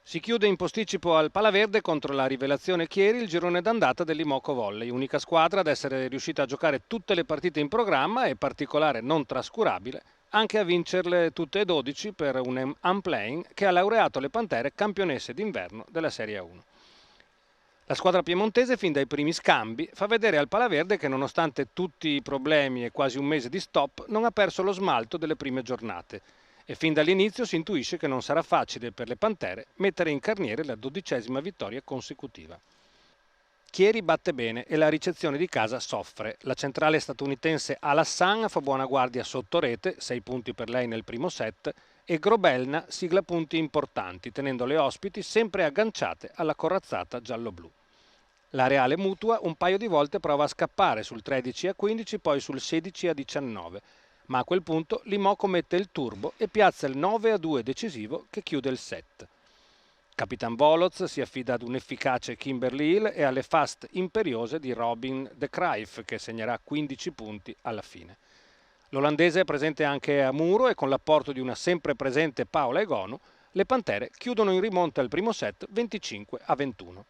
Si chiude in posticipo al Palaverde contro la Rivelazione Chieri il girone d'andata dell'Imoco Volley, unica squadra ad essere riuscita a giocare tutte le partite in programma e particolare non trascurabile anche a vincerle tutte e 12 per un unplaying che ha laureato le Pantere campionesse d'inverno della Serie A1. La squadra piemontese fin dai primi scambi fa vedere al Palaverde che nonostante tutti i problemi e quasi un mese di stop non ha perso lo smalto delle prime giornate e fin dall'inizio si intuisce che non sarà facile per le Pantere mettere in carniere la 12ª vittoria consecutiva. Chieri batte bene e la ricezione di casa soffre. La centrale statunitense Alassan fa buona guardia sotto rete, 6 punti per lei nel primo set, e Grobelna sigla punti importanti, tenendo le ospiti sempre agganciate alla corazzata giallo-blu. La Reale Mutua un paio di volte prova a scappare sul 13-15, poi sul 16-19, ma a quel punto l'Imoco mette il turbo e piazza il 9-2 decisivo che chiude il set. Capitan Voloz si affida ad un efficace Kimberly Hill e alle fast imperiose di Robin de Cruijff che segnerà 15 punti alla fine. L'olandese è presente anche a Muro e con l'apporto di una sempre presente Paola Egonu, le Pantere chiudono in rimonta il primo set 25-21.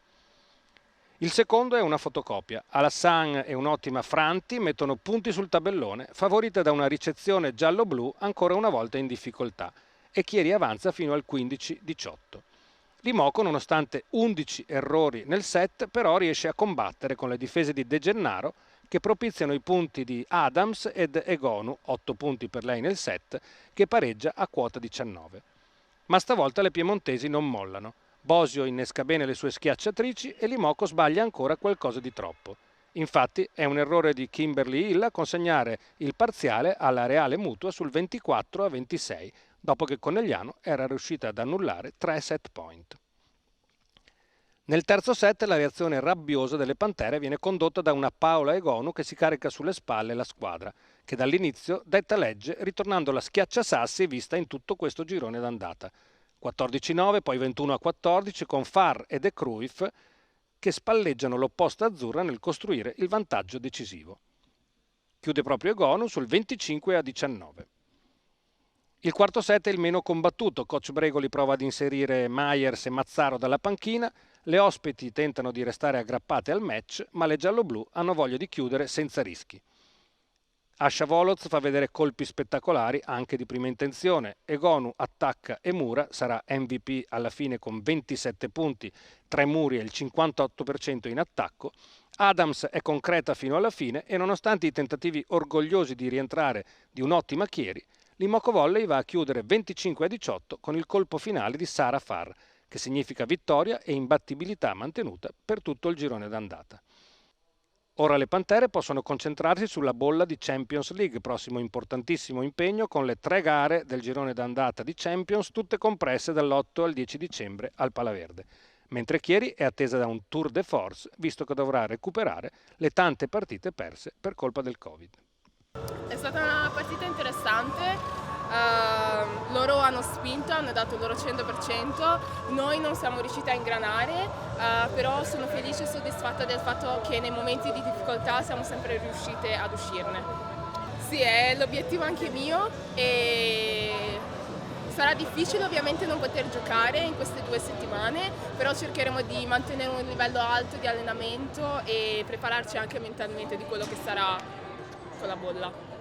Il secondo è una fotocopia. Alassan e un'ottima Franti mettono punti sul tabellone, favorita da una ricezione giallo-blu ancora una volta in difficoltà, e Chieri avanza fino al 15-18. L'Imoco, nonostante 11 errori nel set, però riesce a combattere con le difese di De Gennaro, che propiziano i punti di Adams ed Egonu, 8 punti per lei nel set, che pareggia a quota 19. Ma stavolta le piemontesi non mollano. Bosio innesca bene le sue schiacciatrici e l'Imoco sbaglia ancora qualcosa di troppo. Infatti è un errore di Kimberly Hill a consegnare il parziale alla Reale Mutua sul 24-26, dopo che Conegliano era riuscita ad annullare 3 set point. Nel terzo set la reazione rabbiosa delle Pantere viene condotta da una Paola Egonu che si carica sulle spalle la squadra, che dall'inizio detta legge ritornando la schiacciasassi vista in tutto questo girone d'andata. 14-9, poi 21-14 con Farr e De Cruijff che spalleggiano l'opposta azzurra nel costruire il vantaggio decisivo. Chiude proprio Egonu sul 25-19. Il quarto set è il meno combattuto. Coach Bregoli prova ad inserire Myers e Mazzaro dalla panchina. Le ospiti tentano di restare aggrappate al match, ma le gialloblu hanno voglia di chiudere senza rischi. Asha Voloz fa vedere colpi spettacolari anche di prima intenzione. Egonu attacca e Mura sarà MVP alla fine con 27 punti, 3 muri e il 58% in attacco. Adams è concreta fino alla fine e nonostante i tentativi orgogliosi di rientrare di un'ottima Chieri, l'Imoco Volley va a chiudere 25-18 con il colpo finale di Sara Farr, che significa vittoria e imbattibilità mantenuta per tutto il girone d'andata. Ora le Pantere possono concentrarsi sulla bolla di Champions League, prossimo importantissimo impegno con le 3 gare del girone d'andata di Champions, tutte compresse dall'8 al 10 dicembre al Palaverde, mentre Chieri è attesa da un tour de force, visto che dovrà recuperare le tante partite perse per colpa del Covid. È stata una partita interessante. Loro hanno spinto, hanno dato il loro 100%, noi non siamo riusciti a ingranare, però sono felice e soddisfatta del fatto che nei momenti di difficoltà siamo sempre riuscite ad uscirne. Sì, è l'obiettivo anche mio e sarà difficile ovviamente non poter giocare in queste 2 settimane, però cercheremo di mantenere un livello alto di allenamento e prepararci anche mentalmente di quello che sarà con la bolla.